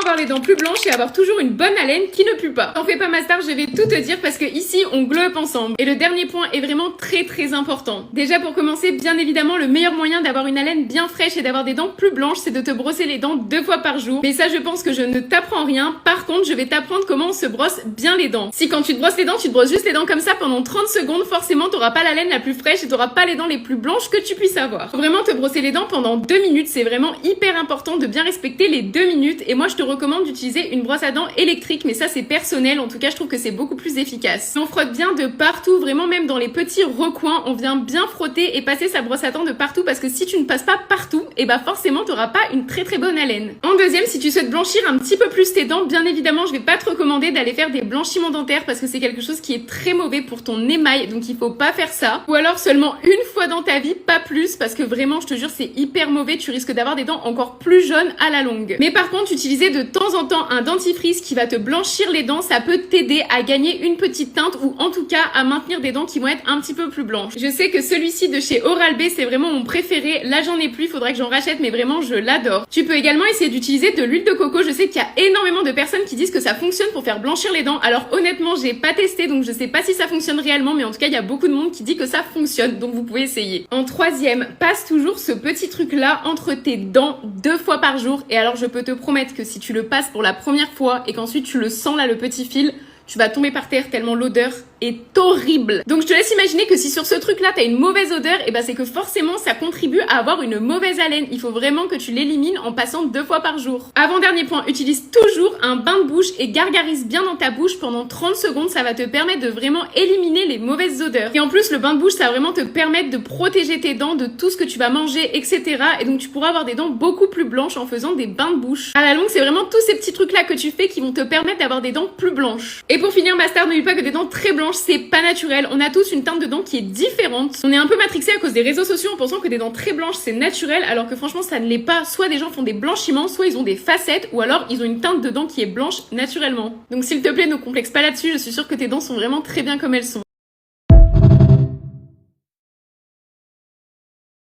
avoir les dents plus blanches et avoir toujours une bonne haleine qui ne pue pas. T'en fais pas ma star, je vais tout te dire parce que ici on glow up ensemble. Et le dernier point est vraiment très important. Déjà pour commencer, bien évidemment le meilleur moyen d'avoir une haleine bien fraîche et d'avoir des dents plus blanches, c'est de te brosser les dents 2 fois par jour. Mais ça je pense que je ne t'apprends rien. Par contre je vais t'apprendre comment on se brosse bien les dents. Si quand tu te brosses les dents, tu te brosses juste les dents comme ça pendant 30 secondes, forcément t'auras pas la laine la plus fraîche et t'auras pas les dents les plus blanches que tu puisses avoir. Faut vraiment te brosser les dents pendant 2 minutes, c'est vraiment hyper important de bien respecter les 2 minutes et moi je te recommande d'utiliser une brosse à dents électrique, mais ça c'est personnel, en tout cas je trouve que c'est beaucoup plus efficace. On frotte bien de partout, vraiment même dans les petits recoins, on vient bien frotter et passer sa brosse à dents de partout parce que si tu ne passes pas partout, et bah forcément t'auras pas une très bonne haleine. En deuxième, si tu souhaites blanchir un petit peu plus tes dents, bien évidemment je vais pas te recommander d'aller faire des blanchiments dentaires parce que c'est quelque chose qui est très mauvais pour ton émail, donc il faut pas faire ça. Ou alors seulement une fois dans ta vie, pas plus, parce que vraiment je te jure c'est hyper mauvais, tu risques d'avoir des dents encore plus jaunes à la longue. Mais par contre utiliser de temps en temps un dentifrice qui va te blanchir les dents, ça peut t'aider à gagner une petite teinte ou en tout cas à maintenir des dents qui vont être un petit peu plus blanches. Je sais que celui-ci de chez Oral-B c'est vraiment mon préféré, là j'en ai plus, faudrait que j'en rachète mais vraiment je l'adore. Tu peux également essayer d'utiliser de l'huile de coco, je sais qu'il y a énormément de personnes qui disent que ça fonctionne pour faire blanchir les dents, alors honnêtement j'ai pas testé donc je sais pas si ça fonctionne réellement mais en tout cas il y a beaucoup de monde qui dit que ça fonctionne donc vous pouvez essayer. En troisième, passe toujours ce petit truc là entre tes dents 2 fois par jour et alors je peux te promettre que si tu le passes pour la première fois et qu'ensuite tu le sens là le petit fil, tu vas tomber par terre tellement l'odeur est horrible. Donc je te laisse imaginer que si sur ce truc là t'as une mauvaise odeur, et bah c'est que forcément ça contribue à avoir une mauvaise haleine. Il faut vraiment que tu l'élimines en passant 2 fois par jour. Avant-dernier point, utilise toujours un bain de bouche et gargarise bien dans ta bouche pendant 30 secondes, ça va te permettre de vraiment éliminer les mauvaises odeurs. Et en plus le bain de bouche ça va vraiment te permettre de protéger tes dents de tout ce que tu vas manger, etc. Et donc tu pourras avoir des dents beaucoup plus blanches en faisant des bains de bouche. À la longue c'est vraiment tous ces petits trucs là que tu fais qui vont te permettre d'avoir des dents plus blanches. Et pour finir ma star, n'oublie pas que des dents très blanches c'est pas naturel, on a tous une teinte de dents qui est différente. On est un peu matrixé à cause des réseaux sociaux en pensant que des dents très blanches c'est naturel alors que franchement ça ne l'est pas. Soit des gens font des blanchiments, soit ils ont des facettes ou alors ils ont une teinte de dents qui est blanche naturellement. Donc s'il te plaît ne complexe pas là-dessus, je suis sûre que tes dents sont vraiment très bien comme elles sont.